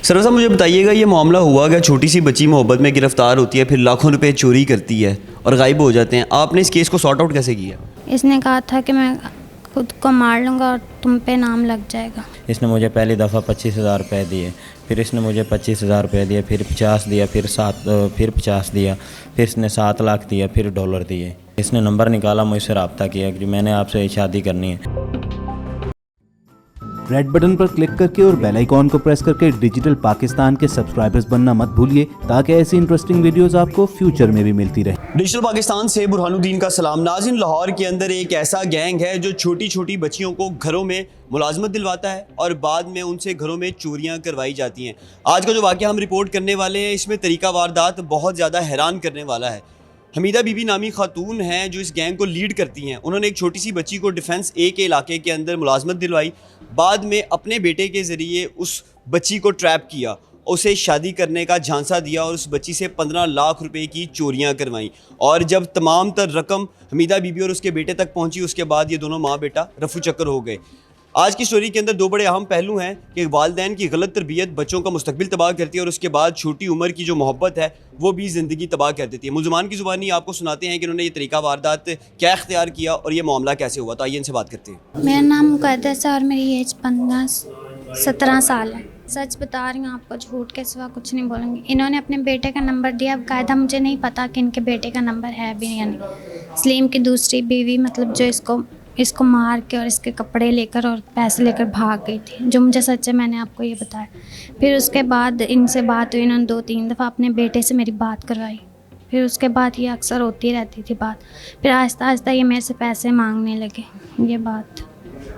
Sir साहब मुझे बताइएगा, ये मामला हुआ क्या? छोटी सी बच्ची मोहब्बत में गिरफ्तार होती है, फिर लाखों रुपए चोरी करती है और गायब हो जाते हैं। आपने इस केस को सॉर्ट आउट कैसे किया? इसने कहा था कि मैं खुद को मार लूँगा और तुम पे नाम लग जाएगा। इसने मुझे पहली दफ़ा 25,000 रुपये दिए, फिर इसने मुझे 25,000 रुपये दिए, फिर 50 दिया, फिर 50 दिया, फिर इसने 7 लाख दिया, फिर डॉलर दिए। इसने नंबर निकाला, मुझसे रब्ता किया कि मैंने आपसे शादी करनी है। रेड बटन पर क्लिक करके और बेल आइकॉन को प्रेस करके डिजिटल पाकिस्तान के सब्सक्राइबर्स बनना मत भूलिए, ताकि ऐसी इंटरेस्टिंग वीडियोस आपको फ्यूचर में भी मिलती रहे। डिजिटल पाकिस्तान से बुरहानुद्दीन का सलाम। नाज़रीन, लाहौर के अंदर एक ऐसा गैंग है जो छोटी छोटी बच्चियों को घरों में मुलाजमत दिलवाता है और बाद में उनसे घरों में चोरियां करवाई जाती हैं। आज का जो वाक़या हम रिपोर्ट करने वाले हैं, इसमें तरीका वारदात बहुत ज़्यादा हैरान करने वाला है। हमीदा बीबी नामी खातून हैं जो इस गैंग को लीड करती हैं। उन्होंने एक छोटी सी बच्ची को डिफेंस ए के इलाके के अंदर मुलाजमत दिलवाई, बाद में अपने बेटे के ज़रिए उस बच्ची को ट्रैप किया, उसे शादी करने का झांसा दिया और उस बच्ची से 15 लाख रुपए की चोरियां करवाईं। और जब तमाम तर रकम हमीदा बीबी और उसके बेटे तक पहुंची, उसके बाद ये दोनों माँ बेटा रफू चक्कर हो गए। आज की स्टोरी के अंदर दो बड़े अहम पहलू हैं कि वालिदैन की गलत तरबियत बच्चों का मुस्तकबिल तबाह करती है और उसके बाद छोटी उम्र की जो मोहब्बत है वो भी ज़िंदगी तबाह कर देती है। मुलज़मान की ज़ुबानी आपको सुनाते हैं कि उन्होंने ये तरीका वारदात क्या इख्तियार किया और ये मामला कैसे हुआ। तो आइए इनसे बात करते हैं। मेरा नाम मुक़द्दस है और मेरी एज 17 साल है। सच बता रही हूँ आपको, झूठ के सिवा कुछ नहीं बोलूँगी। इन्होंने अपने बेटे का नंबर दिया, बाकायदा मुझे नहीं पता कि इनके बेटे का नंबर है भी या नहीं। सलीम की दूसरी बीवी मतलब जो इसको मार के और इसके कपड़े लेकर और पैसे लेकर भाग गई थी, जो मुझे सच है, मैंने आपको ये बताया। फिर उसके बाद इनसे बात हुई, इन्होंने 2-3 दफ़ा अपने बेटे से मेरी बात करवाई। फिर उसके बाद ये अक्सर होती रहती थी बात। फिर आहिस्ता आहिस्ता ये मेरे से पैसे मांगने लगे। ये बात।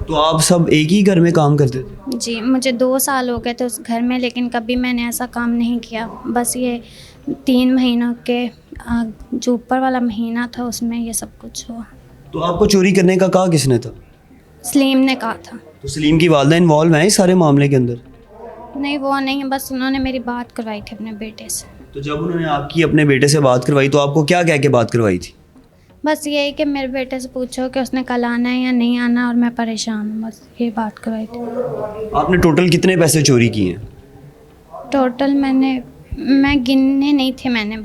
तो आप सब एक ही घर में काम करते थे? जी, मुझे 2 साल हो गए थे उस घर में, लेकिन कभी मैंने ऐसा काम नहीं किया। बस ये 3 महीनों के जो ऊपर वाला महीना था उसमें ये सब कुछ हुआ। तो आपको चोरी करने का कहा किसने था? सलीम ने कहा था। तो सलीम की वालिदा इन्वॉल्व हैं इस सारे मामले के अंदर? नहीं, वो नहीं, बस उन्होंने मेरी बात करवाई थी अपने बेटे से। तो जब उन्होंने आपकी अपने बेटे से बात करवाई तो आपको क्या कह के बात करवाई थी? बस यही कि मेरे बेटे से पूछो कि उसने कल आना है या नहीं आना और मैं परेशान हूँ, बस ये बात करवाई थी। आपने टोटल कितने पैसे चोरी किए हैं? टोटल मैं गिने नहीं थे, मैंने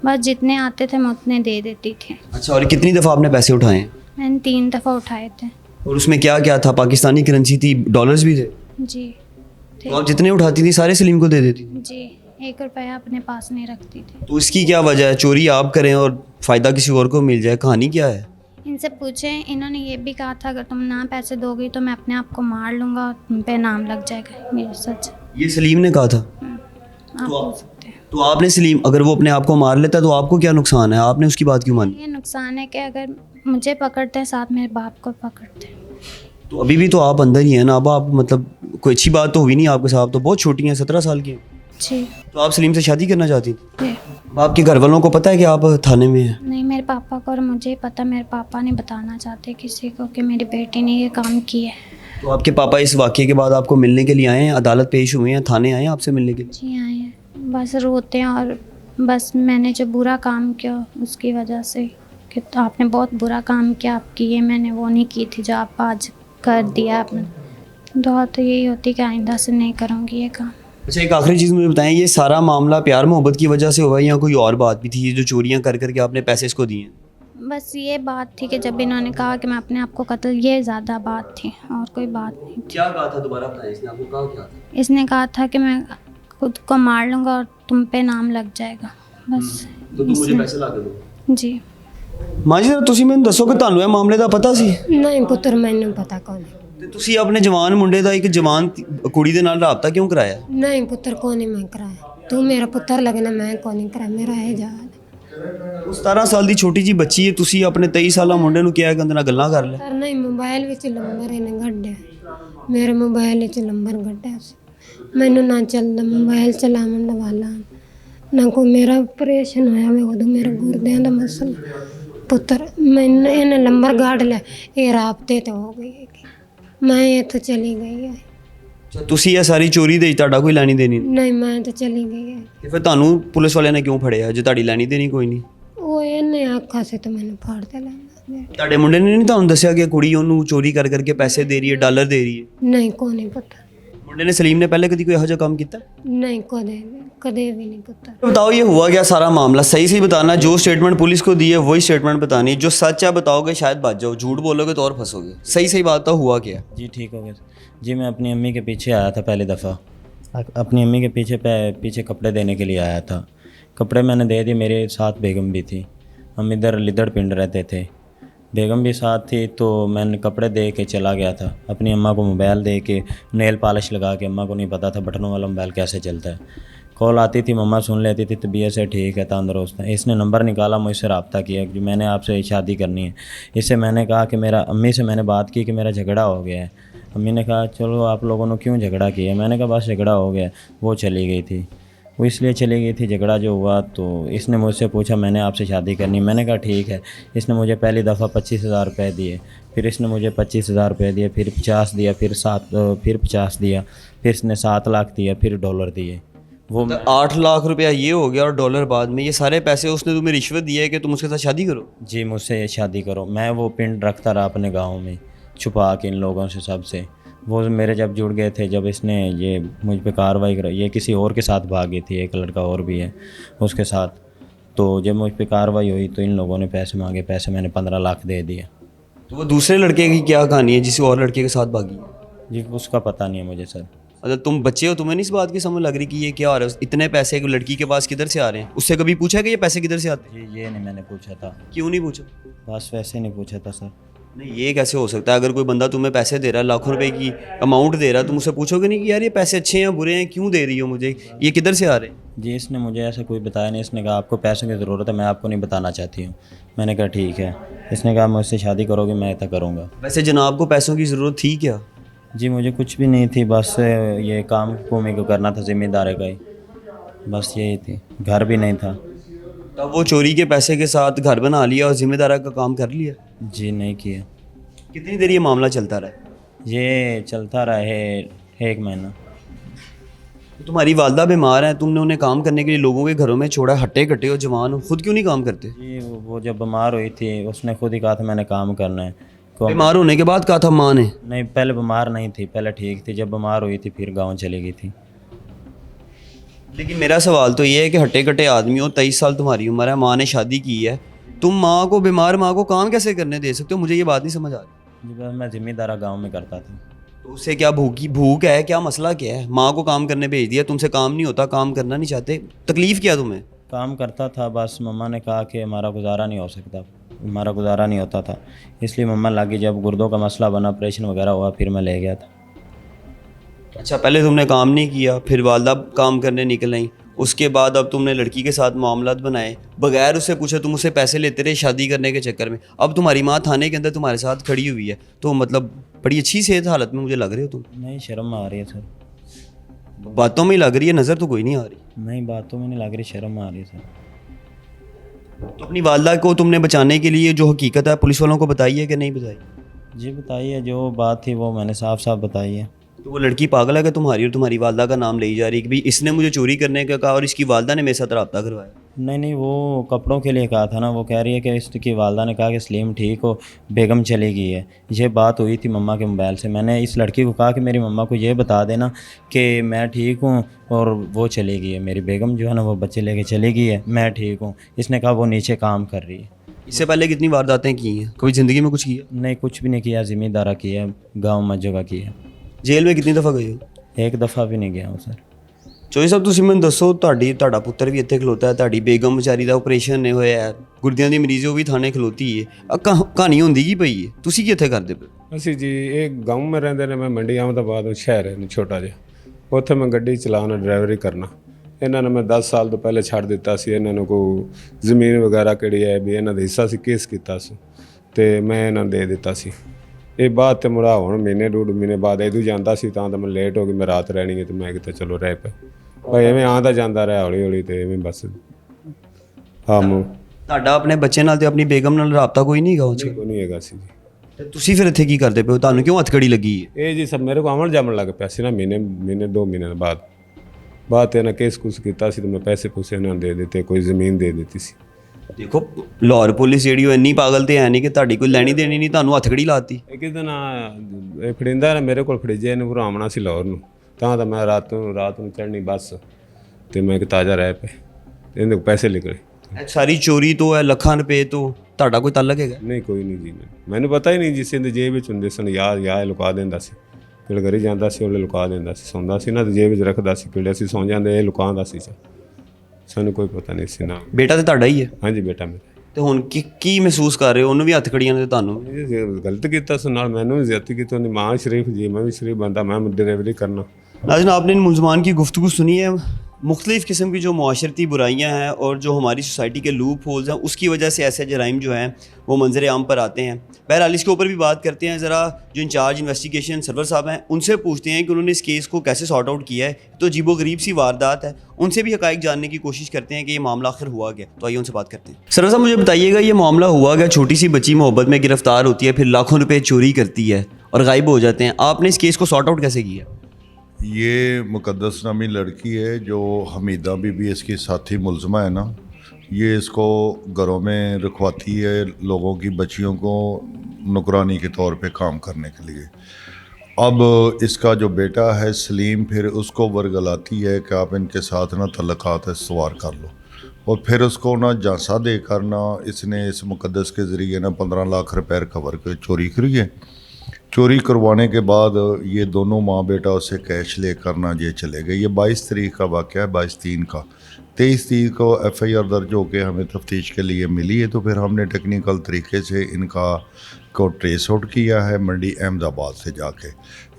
बस जितने आते थे मैं उतने दे देती थी। अच्छा, और कितनी दफ़ा आपने पैसे उठाए हैं? मैंने 3 दफ़ा उठाए थे। और उसमें क्या क्या था? पाकिस्तानी करेंसी थी, डॉलर्स भी थे? जी थे। तो आप जितने उठाती थी सारे सलीम को दे देती थी? जी, 1 रुपया अपने पास नहीं रखती थी। तो इसकी क्या वजह है? चोरी आप करें और फ़ायदा किसी और को मिल जाए, कहानी क्या है? इनसे पूछें, इन्होंने ये भी कहा था अगर तुम ना पैसे दोगी तो मैं अपने आप को मार लूँगा और तुम पे नाम लग जाएगा। ये सच है। ये सलीम ने कहा था? आप पूछ सकते हैं। तो आपने सलीम, अगर वो अपने आप को मार लेता तो आपको क्या नुकसान है? आपने उसकी बात क्यों मानी? ये नुकसान है कि अगर मुझे पकड़ते हैं साथ मेरे बाप को पकड़ते हैं। तो अभी भी तो आप अंदर ही हैं ना। अब आप मतलब कोई अच्छी बात तो हुई नहीं आपके साथ, तो बहुत छोटी हैं, 17 साल की हैं। जी। तो आप सलीम से शादी करना चाहती थी? जी। अब आपके घर वालों को पता है कि आप थाने में हैं? नहीं, मेरे पापा को और मुझे ही पता। मेरे पापा नहीं बताना चाहते किसी को कि मेरी बेटी ने ये काम किया है। तो आपके पापा इस वाक़ये के बाद आपको मिलने के लिए आए हैं? अदालत पेश हुए हैं? थाने आए हैं आपसे मिलने के लिए? जी आए हैं, बस रोते हैं और बस मैंने जो बुरा काम किया उसकी वजह से कि तो आपने बहुत बुरा काम किया, आपकी ये मैंने वो नहीं की थी जो आप आज कर दिया आपने। दुआ तो यही होती कि आइंदा से नहीं करूँगी ये काम। अच्छा, एक आखिरी चीज़ मुझे बताएं, ये सारा मामला प्यार मोहब्बत की वजह से हुआ या कोई और बात भी थी? ये जो चोरियां कर करके आपने पैसे इसको दिए? बस ये बात थी कि जब इन्होंने कहा कि मैं अपने आप को कत्ल, ये ज़्यादा बात थी और कोई बात नहीं थी। क्या कहा था? दोबारा बताएं, इसने आपको कहा क्या था? इसने कहा था कि मैं खुद को मार लूँगा और तुम पे नाम लग जाएगा, बस। तो तुम मुझे पैसे ला के दो। जी। ਮਾਂ ਜੀ, ਤੁਸੀਂ ਮੈਨੂੰ ਦੱਸੋ ਕਿ ਤੁਹਾਨੂੰ ਇਹ ਮਾਮਲੇ ਦਾ ਪਤਾ ਸੀ? ਨਹੀਂ ਪੁੱਤਰ, ਮੈਨੂੰ ਪਤਾ ਕੌਣ ਹੈ। ਤੇ ਤੁਸੀਂ ਆਪਣੇ ਜਵਾਨ ਮੁੰਡੇ ਦਾ ਇੱਕ ਜਵਾਨ ਕੁੜੀ ਦੇ ਨਾਲ ਰਾਬਤਾ ਕਿਉਂ ਕਰਾਇਆ? ਨਹੀਂ ਪੁੱਤਰ, ਕੋ ਨਹੀਂ ਮੈਂ ਕਰਾਇਆ। ਤੂੰ ਮੇਰਾ ਪੁੱਤਰ ਲੱਗਣਾ, ਮੈਂ ਕੋ ਨਹੀਂ ਕਰਾਇਆ। ਮੇਰਾ ਇਹ ਯਾਦ। ਉਹ 17 ਸਾਲ ਦੀ ਛੋਟੀ ਜੀ ਬੱਚੀ ਹੈ, ਤੁਸੀਂ ਆਪਣੇ 23 ਸਾਲਾ ਮੁੰਡੇ ਨੂੰ ਕਿਹਾ ਕਿ ਉਹਦੇ ਨਾਲ ਗੱਲਾਂ ਕਰ ਲੈ। ਸਰ ਨਹੀਂ, ਮੋਬਾਈਲ ਵਿੱਚ ਨੰਬਰ ਇਹਨੇ ਕੱਢਿਆ, ਮੇਰੇ ਮੋਬਾਈਲ ਵਿੱਚ ਨੰਬਰ ਕੱਢਿਆ ਸੀ। ਮੈਨੂੰ ਨਾ ਚੱਲਦਾ ਮੋਬਾਈਲ ਚਲਾਉਣ ਦਾ ਵਾਲਾ ਨਾ ਕੋਈ। ਮੇਰਾ ਆਪਰੇਸ਼ਨ ਹੋਇਆ ਮੈਂ ਉਦੋਂ, ਮੇਰੇ ਗੁਰਦਿਆਂ ਦਾ ਮਸਲਾ। ਪੁੱਤਰ ਮੈਨੂੰ ਇਹਨੇ ਨੰਬਰ ਕੱਢ ਲਿਆ, ਇਹ ਰਾਬਤੇ ਤੇ ਹੋ ਗਈ ਹੈ। ਮੈਂ ਇੱਥੋਂ ਚਲੀ ਗਈ ਹੈ। ਅੱਛਾ, ਤੁਸੀਂ ਇਹ ਸਾਰੀ ਚੋਰੀ ਦੇ ਤੁਹਾਡਾ ਕੋਈ ਲੈਣੀ ਦੇਣੀ ਨਹੀਂ? ਨਹੀਂ, ਮੈਂ ਤਾਂ ਚਲੀ ਗਈ ਹੈ। ਤੇ ਫਿਰ ਤੁਹਾਨੂੰ ਪੁਲਿਸ ਵਾਲਿਆਂ ਨੇ ਕਿਉਂ ਫੜਿਆ ਜੇ ਤੁਹਾਡੀ ਲੈਣੀ ਦੇਣੀ ਕੋਈ ਨਹੀਂ? ਉਹ ਇਹਨੇ ਆਖਾ ਸੀ ਤਾਂ ਮੈਨੂੰ ਫੜ ਤੇ ਲੈਂਦਾ। ਤੁਹਾਡੇ ਮੁੰਡੇ ਨੇ ਨਹੀਂ ਤੁਹਾਨੂੰ ਦੱਸਿਆ ਕਿ ਕੁੜੀ ਉਹਨੂੰ ਚੋਰੀ ਕਰ ਕਰਕੇ ਪੈਸੇ ਦੇ ਰਹੀ ਹੈ, ਡਾਲਰ ਦੇ ਰਹੀ ਹੈ? ਨਹੀਂ, ਕੋ ਨਹੀਂ ਪਤਾ। ਮੁੰਡੇ ਨੇ ਸਲੀਮ ਨੇ ਪਹਿਲੇ ਕਦੀ ਕੋਈ ਇਹੋ ਜਿਹਾ ਕੰਮ ਕੀਤਾ? नहीं कदे भी नहीं पता। बताओ ये हुआ क्या सारा मामला, सही से बताना, जो स्टेटमेंट पुलिस को दी है वही स्टेटमेंट बतानी, जो सच है बताओगे शायद बच जाओ, झूठ बोलोगे तो और फंसोगे। सही सही बात तो हुआ क्या? जी ठीक हो गया जी। मैं अपनी अम्मी के पीछे आया था पहली दफ़ा, अपनी अम्मी के पीछे कपड़े देने के लिए आया था। कपड़े मैंने दे दिए, मेरे साथ बेगम भी थी, हम इधर लिदड़ पिंड रहते थे, बेगम भी साथ थी। तो मैंने कपड़े दे के चला गया था, अपनी अम्मा को मोबाइल दे के नेल पॉलिश लगा के, अम्मा को नहीं पता था बटनों वाला मोबाइल कैसे चलता है। कॉल आती थी, मम्मा सुन लेती थी, तबीयत से ठीक है, तंदुरुस्त है। इसने नंबर निकाला, मुझसे रब्ता किया कि मैंने आपसे शादी करनी है। इससे मैंने कहा कि मेरा, अम्मी से मैंने बात की कि मेरा झगड़ा हो गया है। अम्मी ने कहा चलो आप लोगों ने क्यों झगड़ा किया? मैंने कहा बस झगड़ा हो गया। वो चली गई थी, वो इसलिए चली गई थी, झगड़ा जो हुआ। तो इसने मुझसे पूछा मैंने आपसे शादी करनी, मैंने कहा ठीक है। इसने मुझे पहली दफ़ा 25,000 रुपये दिए, फिर इसने मुझे 25,000 रुपये दिए, फिर 50 दिया, फिर 50 दिया, फिर इसने 7 लाख दिया, फिर डॉलर दिए। वो 8 लाख रुपया ये हो गया और डॉलर बाद में, ये सारे पैसे उसने तुम्हें रिश्वत दी है कि तुम उसके साथ शादी करो? जी मुझसे शादी करो। मैं वो पिंड रखता रहा अपने गाँव में छुपा के इन लोगों से सबसे। वो मेरे जब जुड़ गए थे, जब इसने ये मुझ पे कार्रवाई कराई, ये किसी और के साथ भाग गई थी, एक लड़का और भी है उसके साथ। तो जब मुझ पे कार्रवाई हुई तो इन लोगों ने पैसे मांगे, पैसे मैंने 15 लाख दे दिए। तो वो दूसरे लड़के की क्या कहानी है जिसे और लड़के के साथ भागी? जी उसका पता नहीं है मुझे सर। अच्छा तुम बच्चे हो, तुम्हें नहीं इस बात की समझ लग रही कि ये क्या हो रहा है? इतने पैसे एक लड़की के पास किधर से आ रहे हैं? उससे कभी पूछा कि ये पैसे किधर से आते हैं? जी ये नहीं मैंने पूछा था। क्यों नहीं पूछा? बस वैसे नहीं पूछा था सर। नहीं ये कैसे हो सकता है? अगर कोई बंदा तुम्हें पैसे दे रहा है, लाखों रुपए की अमाउंट दे रहा है, तुम उससे पूछोगे नहीं कि यार ये पैसे अच्छे हैं बुरे हैं, क्यों दे रही हो मुझे, ये किधर से आ रहे हैं? जी इसने मुझे ऐसा कोई बताया नहीं। इसने कहा आपको पैसों की ज़रूरत है, मैं आपको नहीं बताना चाहती हूँ। मैंने कहा ठीक है। इसने कहा मुझसे शादी करोगे, मैं ऐसा करूँगा। वैसे जनाब को पैसों की ज़रूरत थी क्या? जी मुझे कुछ भी नहीं थी, बस ये काम को मेरे को करना था, ज़िम्मेदारी का ही, बस यही थी। घर भी नहीं था। तब वो चोरी के पैसे के साथ घर बना लिया और जिम्मेदारा का काम कर लिया? जी नहीं किया। कितनी देर ये मामला चलता रहा? ये चलता रहा है 1 महीना। तो तुम्हारी वालदा बीमार है, तुमने उन्हें काम करने के लिए लोगों के घरों में छोड़ा, हट्टे कट्टे हो, जवान हो, खुद क्यों नहीं काम करते? जी वो जब बीमार हुई थी उसने खुद ही कहा था मैंने काम करना है। बीमार होने के बाद कहा था माँ ने? नहीं पहले बीमार नहीं थी, पहले ठीक थी, जब बीमार हुई थी फिर गाँव चली गई थी। लेकिन मेरा सवाल तो ये है कि हट्टे कट्टे आदमी हो, 23 साल तुम्हारी उम्र है, माँ ने शादी की है, तुम माँ को, बीमार माँ को काम कैसे करने दे सकते हो? मुझे ये बात नहीं समझ आ रही। जी बस मैं ज़िम्मेदारा गाँव में करता था। तो उससे क्या भूख है, क्या मसला क्या है? माँ को काम करने भेज दिया, तुमसे काम नहीं होता, काम करना नहीं चाहते, तकलीफ़ क्या तुम्हें? काम करता था, बस मम्मा ने कहा कि हमारा गुजारा नहीं हो सकता, हमारा गुजारा नहीं होता था, इसलिए मम्मा लगी। जब गुर्दों का मसला बना, ऑपरेशन वगैरह हुआ, फिर मैं ले गया था। अच्छा पहले तुमने काम नहीं किया, फिर वालदा काम करने निकल आई, उसके बाद अब तुमने लड़की के साथ मामलात बनाए, बगैर उससे पूछे तुम उससे पैसे लेते रहे शादी करने के चक्कर में। अब तुम्हारी माँ थाने के अंदर तुम्हारे साथ खड़ी हुई है, तो मतलब बड़ी अच्छी सेहत हालत में मुझे लग रहे हो तुम। नहीं शर्म आ रही है सर। बातों में लग रही है, नज़र तो कोई नहीं आ रही। नहीं बातों में नहीं लग रही, शर्म आ रही है सर। तो अपनी वालदा को तुमने बचाने के लिए जो हकीकत है पुलिस वालों को बताई है कि नहीं बताई? जी बताइए, जो बात थी वो मैंने साफ साफ बताई है। तो वो लड़की पागल है कि तुम्हारी और तुम्हारी वालदा का नाम ले जा रही है कि भाई इसने मुझे चोरी करने का कहा और इसकी वालदा ने मेरे साथ रब्ता करवाया? नहीं वो कपड़ों के लिए कहा था ना। वो कह रही है कि इसकी वालदा ने कहा कि सलीम ठीक हो, बेगम चली गई है। ये बात हुई थी मम्मा के मोबाइल से। मैंने इस लड़की को कहा कि मेरी मम्मा को ये बता देना कि मैं ठीक हूँ और वो चली गई है, मेरी बेगम जो है ना वो बच्चे लेके चली गई है, मैं ठीक हूँ। इसने कहा वो नीचे काम कर रही है। इससे पहले कितनी वारदातें की हैं? कभी ज़िंदगी में कुछ किया? नहीं कुछ भी नहीं किया, ज़िम्मेदारा किया, गाँव में जगह की है। जेल में कितनी दफ़ा गए हो? 1 दफ़ा भी नहीं गया हूँ सर। ਚੋਈ ਸਾਹਿਬ ਤੁਸੀਂ ਮੈਨੂੰ ਦੱਸੋ, ਤੁਹਾਡਾ ਪੁੱਤਰ ਵੀ ਇੱਥੇ ਖਲੋਤਾ ਹੈ, ਤੁਹਾਡੀ ਬੇਗਮ ਵਿਚਾਰੀ ਦਾ ਆਪਰੇਸ਼ਨ ਨੇ ਹੋਇਆ ਹੈ, ਗੁਰਦਿਆਂ ਦੀ ਮਰੀਜ਼ ਉਹ ਵੀ ਥਾਣੇ ਖਲੋਤੀ ਹੈ, ਕਹਾਣੀ ਹੁੰਦੀ ਕੀ ਪਈ ਹੈ? ਤੁਸੀਂ ਕੀ ਇੱਥੇ ਕਰਦੇ ਪਏ? ਅਸੀਂ ਜੀ ਇਹ ਗਾਉਂ ਮੈਂ ਰਹਿੰਦੇ ਨੇ, ਮੈਂ ਮੰਡੀ ਅਹਿਮਦਾਬਾਦ ਨੂੰ ਸ਼ਹਿਰ ਹੈ ਛੋਟਾ ਜਿਹਾ, ਉੱਥੇ ਮੈਂ ਗੱਡੀ ਚਲਾਉਣਾ, ਡਰਾਈਵਰੀ ਕਰਨਾ। ਇਹਨਾਂ ਨੇ ਮੈਂ 10 ਸਾਲ ਤੋਂ ਪਹਿਲੇ ਛੱਡ ਦਿੱਤਾ ਸੀ। ਇਹਨਾਂ ਨੂੰ ਕੋਈ ਜ਼ਮੀਨ ਵਗੈਰਾ ਕਿਹੜੀ ਹੈ ਵੀ ਇਹਨਾਂ ਦਾ ਹਿੱਸਾ ਸੀ, ਕੇਸ ਕੀਤਾ ਸੀ ਅਤੇ ਮੈਂ ਇਹਨਾਂ ਨੂੰ ਦੇ ਦਿੱਤਾ ਸੀ। ਇਹ ਬਾਅਦ ਤੇ ਮੁੜਾ ਹੁਣ ਮਹੀਨੇ 2 ਮਹੀਨੇ ਬਾਅਦ ਇਹਦੂ ਜਾਂਦਾ ਸੀ ਤਾਂ ਮੈਂ ਲੇਟ ਹੋ ਗਈ, ਮੈਂ ਰਾਤ ਰਹਿਣੀ ਹੈ ਅਤੇ ਮੈਂ ਕਿਤੇ ਚਲੋ ਰਹਿ ਪਿਆ। ਭਾਈ ਐਵੇਂ ਆਉਂਦਾ ਜਾਂਦਾ ਰਿਹਾ ਹੌਲੀ ਹੌਲੀ ਅਤੇ ਐਵੇਂ ਬਸ ਤੁਹਾਡਾ ਆਪਣੇ ਬੱਚੇ ਨਾਲ ਤੇ ਆਪਣੀ ਬੇਗਮ ਨਾਲ ਰਾਬਤਾ ਕੋਈ ਨਹੀਂ ਹੈਗਾ ਉਹ 'ਚ? ਕੋਈ ਨਹੀਂ ਹੈਗਾ ਸੀ ਜੀ। ਤੇ ਤੁਸੀਂ ਫਿਰ ਇੱਥੇ ਕੀ ਕਰਦੇ ਪਏ ਹੋ? ਤੁਹਾਨੂੰ ਕਿਉਂ ਹੱਥਕੜੀ ਲੱਗੀ ਹੈ? ਇਹ ਜੀ ਸਭ ਮੇਰੇ ਕੋਲ ਅਮਲ ਜਾਮਣ ਲੱਗ ਪਿਆ ਸੀ ਨਾ, ਮਹੀਨੇ 2 ਮਹੀਨੇ ਬਾਅਦ ਤੇ ਇਹਨਾਂ ਕੇਸ ਕੁਸ ਕੀਤਾ ਸੀ ਤੇ ਮੈਂ ਪੈਸੇ ਪੂਸੇ ਇਹਨਾਂ ਨੂੰ ਦੇ ਦਿੱਤੇ, ਕੋਈ ਜ਼ਮੀਨ ਦੇ ਦਿੱਤੀ ਸੀ। ਦੇਖੋ ਲਾਹੌਰ ਪੁਲਿਸ ਜਿਹੜੀ ਉਹ ਇੰਨੀ ਪਾਗਲ ਤੇ ਹੈ ਨਹੀਂ ਕਿ ਤੁਹਾਡੀ ਕੋਈ ਲੈਣੀ ਦੇਣੀ ਨਹੀਂ, ਤੁਹਾਨੂੰ ਹੱਥਕੜੀ ਲਾਤੀ। ਇੱਕ ਦਿਨ ਇਹ ਫੜਿੰਦਾ ਨੇ ਮੇਰੇ ਕੋਲ ਫੜੀਜੇ ਇਹਨੂੰ ਭਰਾਵਣਾ ਸੀ ਲਾਹੌਰ ਨੂੰ, ਤਾਂ ਮੈਂ ਰਾਤ ਨੂੰ ਚੜ੍ਹਨੀ ਬੱਸ ਤੇ ਮੈਂ ਕਿ ਤਾਜ਼ਾ ਰਹਿ ਪਏ ਇਹਦੇ ਪੈਸੇ ਨਿਕਲੇ। ਇਹ ਸਾਰੀ ਚੋਰੀ ਤੋਂ, ਇਹ ਲੱਖਾਂ ਰੁਪਏ ਤੋਂ ਤੁਹਾਡਾ ਕੋਈ ਤਾਲੁਕ ਹੈਗਾ? ਨਹੀਂ ਕੋਈ ਨਹੀਂ ਜੀ, ਮੈਨੂੰ ਪਤਾ ਹੀ ਨਹੀਂ, ਜਿਸ ਦੇ ਜੇਬ ਵਿੱਚ ਹੁੰਦੇ ਸਨ ਯਾਦ ਲੁਕਾ ਦਿੰਦਾ ਸੀ, ਕਿਹੜੇ ਘਰੇ ਜਾਂਦਾ ਸੀ ਉਹਲੇ ਲੁਕਾ ਦਿੰਦਾ ਸੀ, ਸੌਂਦਾ ਸੀ ਨਾ ਤੇ ਜੇਬ ਵਿੱਚ ਰੱਖਦਾ ਸੀ, ਕਿਹੜੇ ਅਸੀਂ ਸੌਂ ਜਾਂਦੇ ਇਹ ਲੁਕਾਉਂਦਾ ਸੀ, ਸਾਨੂੰ ਕੋਈ ਪਤਾ ਨਹੀਂ ਸੀ ਨਾ। ਬੇਟਾ ਤੇ ਤੁਹਾਡਾ ਹੀ ਹੈ? ਹਾਂਜੀ ਬੇਟਾ ਮੇਰਾ। ਤੇ ਹੁਣ ਕੀ ਮਹਿਸੂਸ ਕਰ ਰਹੇ ਹੋ? ਉਹਨੂੰ ਵੀ ਹੱਥ ਕੜੀਆਂ ਨੇ ਤੇ ਤੁਹਾਨੂੰ? ਇਹ ਗਲਤ ਕੀਤਾ ਸੀ, ਨਾਲ ਮੈਨੂੰ ਵੀ ਜ਼ਿਆਦਤੀ ਕੀਤੀ, ਉਹਦੀ ਮਾਂ ਸ਼ਰੀਫ ਜੀ, मैं भी शरीफ बंदा, मैं डिलीवरी करना। नाज़रीन, आपने इन मुलजमान की गुफ्तगू सुनी है। मुख्तलिफ़ किस्म की जो माशरती बुराइयाँ हैं और जो हमारी सोसाइटी के लूप होल्स हैं, उसकी वजह से ऐसे जराइम जो हैं वो मंजर आम पर आते हैं। बहरहाल इसके ऊपर भी बात करते हैं, ज़रा जो इंचार्ज इन्वेस्टिगेशन सरवर साहब हैं उनसे पूछते हैं कि उन्होंने इस केस को कैसे सॉर्ट आउट किया है। तो अजीबोगरीब सी वारदात है, उनसे भी हक़ाइक़ जानने की कोशिश करते हैं कि ये मामला आखिर हुआ क्या। तो आइए उनसे बात करते हैं। सरवर साहब मुझे बताइएगा, ये मामला हुआ क्या? छोटी सी बच्ची मोहब्बत में गिरफ़्तार होती है, फिर लाखों रुपये चोरी करती है और गायब हो जाते हैं। आपने इस केस को सॉर्ट आउट कैसे किया? ये मुक़द्दस नामी लड़की है जो हमीदा बीबी इसकी साथी मुलज़मा है ना, ये इसको घरों में रखवाती है, लोगों की बच्चियों को नौकरानी के तौर पे काम करने के लिए। अब इसका जो बेटा है सलीम फिर उसको वर्गलाती है कि आप इनके साथ ना तल्लुकात इस्तवार कर लो, और फिर उसको ना झांसा दे कर ना इसने इस मुक़द्दस के ज़रिए ना 15 लाख रुपए कवर के चोरी करी है। चोरी करवाने के बाद ये दोनों माँ बेटा उससे कैश लेकर ना ये चले गए। ये 22 तारीख का वाक़या है, 22/3 का। 23 तारीख को FIR दर्ज होकर हमें तफ्तीश के लिए मिली है, तो फिर हमने टेक्निकल तरीके से इनका को ट्रेस आउट किया है मंडी अहमदाबाद से जाके।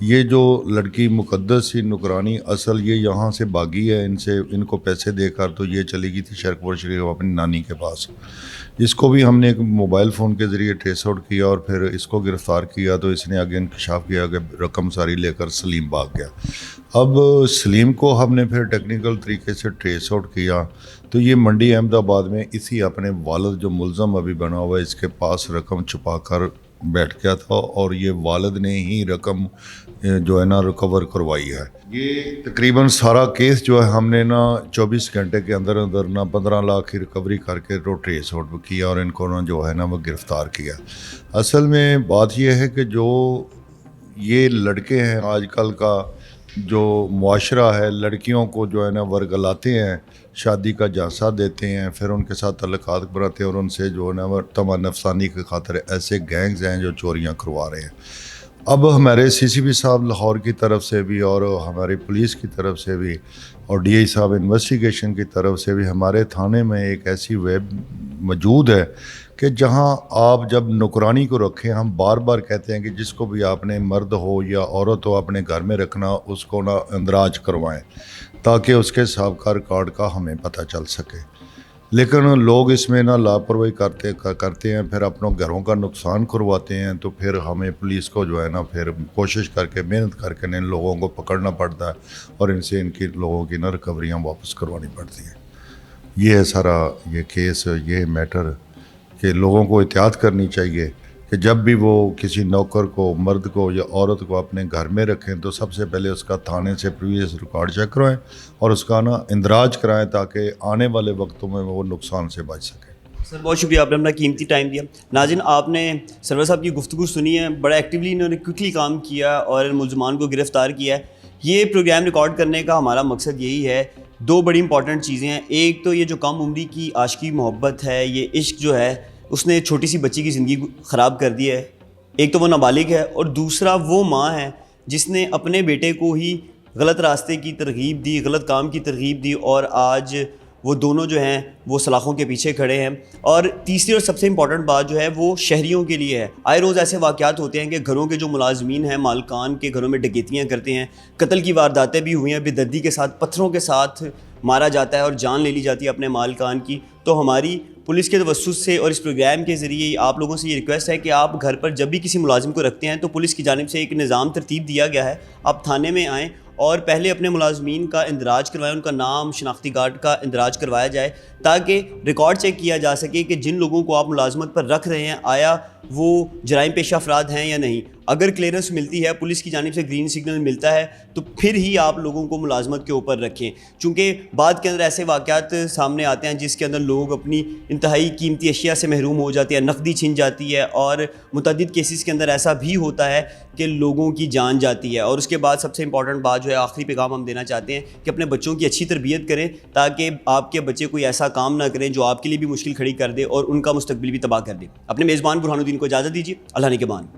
ये जो लड़की मुक़द्दस सी नुकरानी असल ये यहाँ से भागी है, इनको पैसे देकर तो ये चली गई थी शरकपुर शरीफ अपनी नानी के पास। इसको भी हमने एक मोबाइल फ़ोन के ज़रिए ट्रेस आउट किया और फिर इसको गिरफ़्तार किया, तो इसने आगे इंकशाफ किया कि रकम सारी लेकर सलीम भाग गया। अब सलीम को हमने फिर टेक्निकल तरीके से ट्रेस आउट किया, तो ये मंडी अहमदाबाद में इसी अपने वालिद जो मुलज़म अभी बना हुआ है इसके पास रकम छुपा कर बैठ गया था, और ये वालिद ने ही रकम जो है ना रिकवर करवाई है। ये तकरीबन सारा केस जो है हमने ना 24 घंटे के अंदर अंदर ना 15 लाख की रिकवरी करके तो ट्रेस आउट किया और इनको ना जो है ना वो गिरफ़्तार किया। असल में बात यह है कि जो ये लड़के हैं आजकल का जो मुआशरा है, लड़कियों को जो है ना वर्गलाते हैं, शादी का झांसा देते हैं, फिर उनके साथ तल्लुकात बनाते हैं और उनसे जो है ना वो तमा नफसानी की खातिर ऐसे गैंग्स हैं जो चोरियां करवा रहे हैं। अब हमारे CCP साहब लाहौर की तरफ से भी और हमारी पुलिस की तरफ से भी और DI साहब इन्वेस्टिगेशन की तरफ से भी हमारे थाने में एक ऐसी वेब मौजूद है कि जहां आप जब नौकरानी को रखें, हम बार बार कहते हैं कि जिसको भी आपने मर्द हो या औरत हो अपने घर में रखना, उसको ना इंदराज करवाएं ताकि उसके साबका रिकॉर्ड का हमें पता चल सके। लेकिन लोग इसमें ना लापरवाही करते हैं, फिर अपनों घरों का नुकसान करवाते हैं, तो फिर हमें पुलिस को जो है ना फिर कोशिश करके मेहनत करके इन लोगों को पकड़ना पड़ता है और इनसे इनकी लोगों की ना रिकवरियाँ वापस करवानी पड़ती हैं। ये है सारा ये केस, ये मैटर कि लोगों को एहतियात करनी चाहिए कि जब भी वो किसी नौकर को, मर्द को या औरत को अपने घर में रखें तो सबसे पहले उसका थाने से प्रीवियस रिकॉर्ड चेक करवाएं और उसका ना इंदराज कराएं ताकि आने वाले वक्तों में वो नुकसान से बच सके। सर बहुत शुक्रिया, आपने अपना कीमती टाइम दिया। नाज़रीन, आपने सरवर साहब की गुफ्तगू सुनी है, बड़ा एक्टिवली इन्होंने क्विकली काम किया और मुलजमान को गिरफ़्तार किया है। ये प्रोग्राम रिकॉर्ड करने का हमारा मकसद यही है। दो बड़ी इंपॉर्टेंट चीज़ें हैं, एक तो ये जो कम उम्री की आशिकी मोहब्बत है, ये इश्क जो है उसने छोटी सी बच्ची की ज़िंदगी ख़राब कर दी है। एक तो वो नाबालिग है और दूसरा वो माँ है जिसने अपने बेटे को ही गलत रास्ते की तरगीब दी, गलत काम की तरगीब दी और आज वो दोनों जो हैं वो सलाखों के पीछे खड़े हैं। और तीसरी और सबसे इम्पॉर्टेंट बात जो है वो शहरियों के लिए है। आए रोज़ ऐसे वाक़यात होते हैं कि घरों के जो मुलाजमीन हैं, मालकान के घरों में डकैतियाँ करते हैं, कत्ल की वारदातें भी हुई हैं, बेदर्दी के साथ पत्थरों के साथ मारा जाता है और जान ले ली जाती है अपने मालकान की। तो हमारी पुलिस के तवस्सुस से और इस प्रोग्राम के ज़रिए आप लोगों से ये रिक्वेस्ट है कि आप घर पर जब भी किसी मुलाजिम को रखते हैं तो पुलिस की जानिब से एक निज़ाम तरतीब दिया गया है, आप थाने में आएँ और पहले अपने मुलाजमीन का इंदराज करवाएं, उनका नाम, शनाख्ती कार्ड का इंदराज करवाया जाए ताकि रिकॉर्ड चेक किया जा सके कि जिन लोगों को आप मुलाजमत पर रख रहे हैं आया वो जराइम पेशा अफराद हैं या नहीं। اگر کلیئرنس ملتی ہے, پولیس کی جانب سے گرین سگنل ملتا ہے, تو پھر ہی آپ لوگوں کو ملازمت کے اوپر رکھیں. چونکہ بعد کے اندر ایسے واقعات سامنے آتے ہیں جس کے اندر لوگ اپنی انتہائی قیمتی اشیاء سے محروم ہو جاتے ہیں, نقدی چھن جاتی ہے, اور متعدد کیسز کے اندر ایسا بھی ہوتا ہے کہ لوگوں کی جان جاتی ہے. اور اس کے بعد سب سے امپورٹنٹ بات جو ہے, آخری پیغام ہم دینا چاہتے ہیں کہ اپنے بچوں کی اچھی تربیت کریں تاکہ آپ کے بچے کوئی ایسا کام نہ کریں جو آپ کے لیے بھی مشکل کھڑی کر دے اور ان کا مستقبل بھی تباہ کر دے. اپنے میزبان برہان الدین کو اجازت دیجیے. اللہ نگہبان.